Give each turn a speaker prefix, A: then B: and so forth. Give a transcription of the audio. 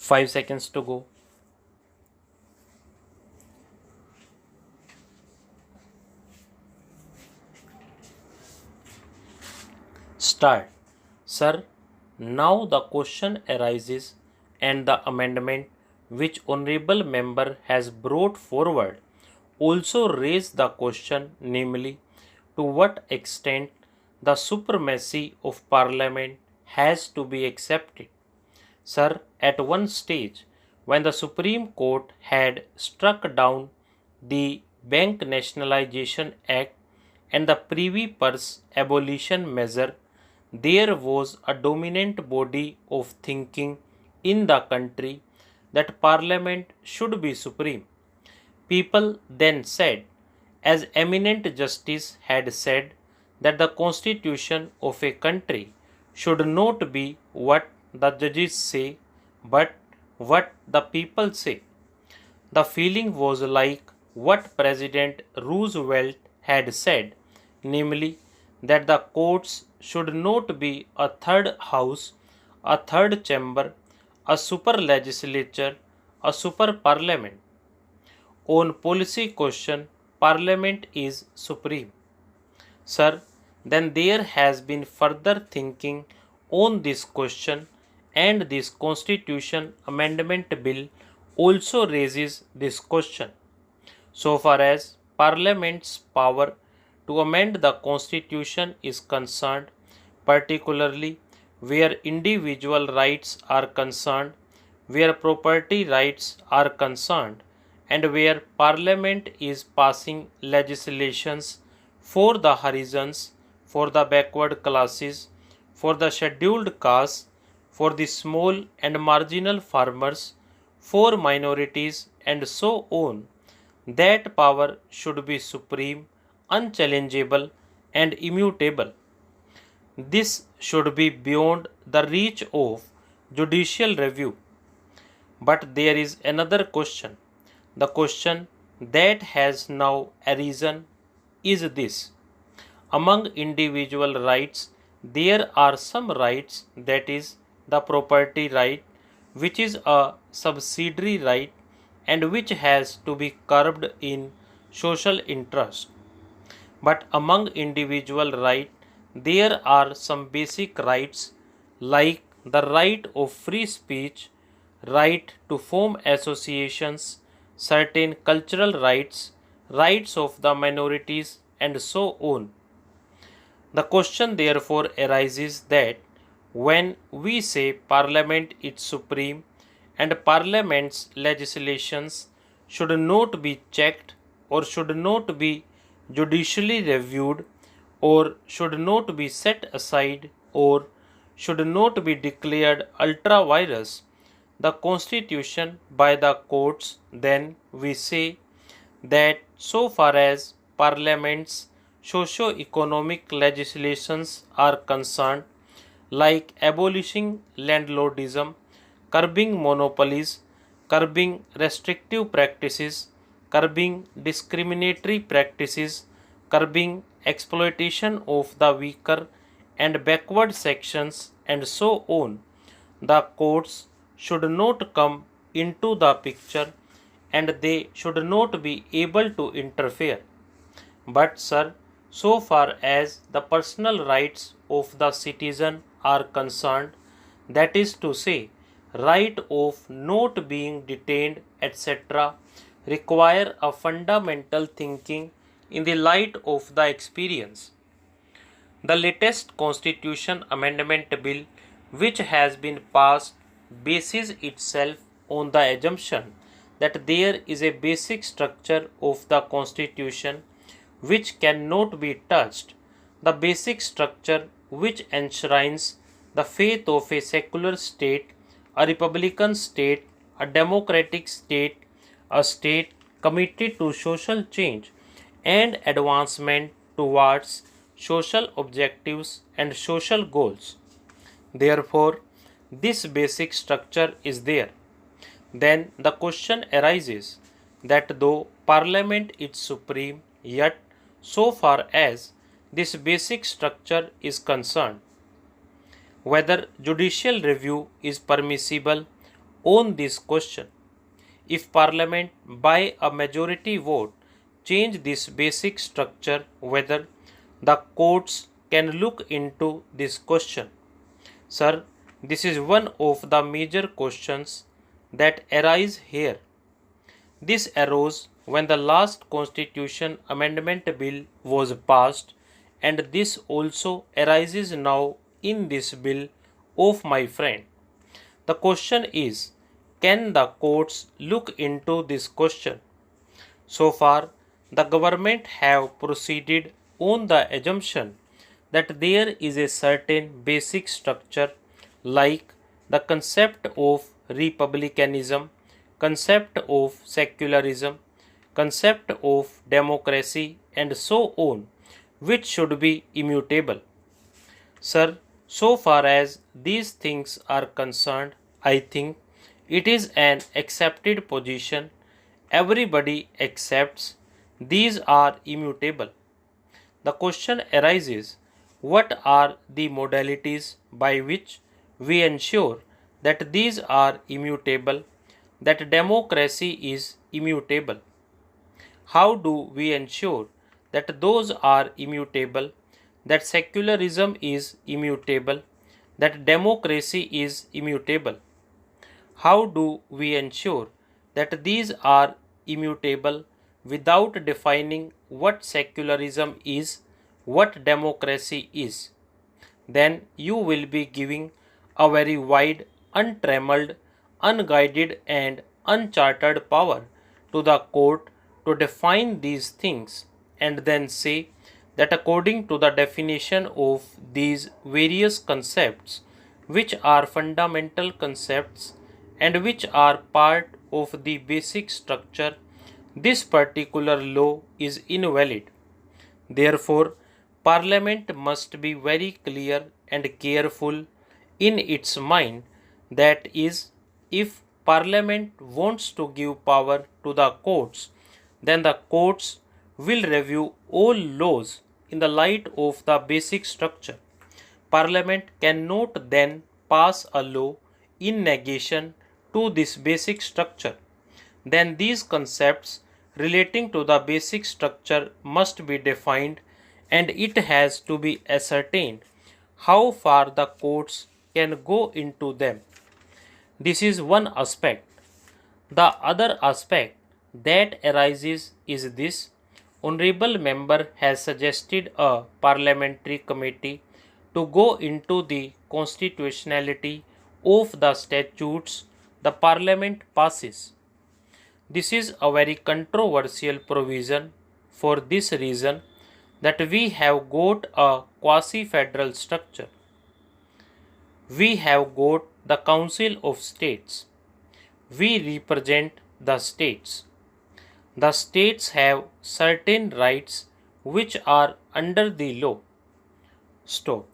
A: 5 seconds to go. Start. Sir, now the question arises and the amendment which honorable member has brought forward also raise the question, namely, to what extent the supremacy of parliament has to be accepted. Sir, at one stage, when the Supreme Court had struck down the Bank Nationalization Act and the Privy Purse abolition measure, there was a dominant body of thinking in the country that Parliament should be supreme. People then said, as eminent justice had said, that the constitution of a country should not be what the judges say, but what the people say. The feeling was like what President Roosevelt had said, namely that the courts should not be a third house, a third chamber, a super legislature, a super parliament. On policy question, parliament is supreme. Sir, then there has been further thinking on this question, and this constitution amendment bill also raises this question. So far as parliament's power to amend the constitution is concerned, particularly where individual rights are concerned, where property rights are concerned, and where parliament is passing legislations for the horizons, for the backward classes, for the scheduled castes, for the small and marginal farmers, for minorities, and so on, that power should be supreme, unchallengeable, and immutable. This should be beyond the reach of judicial review. But there is another question. The question that has now arisen is this: among individual rights, there are some rights, that is, the property right, which is a subsidiary right and which has to be curbed in social interest. But among individual rights, there are some basic rights like the right of free speech, right to form associations, certain cultural rights, rights of the minorities, and so on. The question therefore arises that when we say Parliament is supreme and Parliament's legislations should not be checked or should not be judicially reviewed or should not be set aside or should not be declared ultra vires the constitution by the courts, then we say that so far as parliament's socio-economic legislations are concerned, like abolishing landlordism, curbing monopolies, curbing restrictive practices, curbing discriminatory practices, curbing exploitation of the weaker and backward sections, and so on, the courts should not come into the picture and they should not be able to interfere. But, sir, so far as the personal rights of the citizen are concerned, that is to say, right of not being detained, etc., require a fundamental thinking in the light of the experience. The latest Constitution Amendment Bill, which has been passed, bases itself on the assumption that there is a basic structure of the Constitution which cannot be touched, the basic structure which enshrines the faith of a secular state, a republican state, a democratic state, a state committed to social change and advancement towards social objectives and social goals. Therefore, this basic structure is there. Then the question arises that though Parliament is supreme, yet so far as this basic structure is concerned, whether judicial review is permissible on this question. If Parliament by a majority vote change this basic structure, whether the courts can look into this question. Sir, this is one of the major questions that arise here. This arose when the last constitution amendment bill was passed, and this also arises now in this bill of my friend. The question is, can the courts look into this question? So far, the government have proceeded on the assumption that there is a certain basic structure like the concept of republicanism, concept of secularism, concept of democracy, and so on, which should be immutable. Sir, so far as these things are concerned, I think it is an accepted position. Everybody accepts these are immutable. The question arises, what are the modalities by which we ensure that these are immutable, that democracy is immutable? How do we ensure that those are immutable, that secularism is immutable, that democracy is immutable? How do we ensure that these are immutable without defining what secularism is, what democracy is? Then you will be giving a very wide, untrammeled, unguided, and uncharted power to the court to define these things, and then say that according to the definition of these various concepts, which are fundamental concepts and which are part of the basic structure, this particular law is invalid. Therefore, Parliament must be very clear and careful in its mind, that is, if Parliament wants to give power to the courts, then the courts will review all laws in the light of the basic structure. Parliament cannot then pass a law in negation to this basic structure. Then these concepts relating to the basic structure must be defined, and it has to be ascertained how far the courts can go into them. This is one aspect. The other aspect that arises is this: Honorable member has suggested a parliamentary committee to go into the constitutionality of the statutes the parliament passes. This is a very controversial provision for this reason, that we have got a quasi-federal structure. We have got the Council of States. We represent the states. The states have certain rights which are under the law. Stop.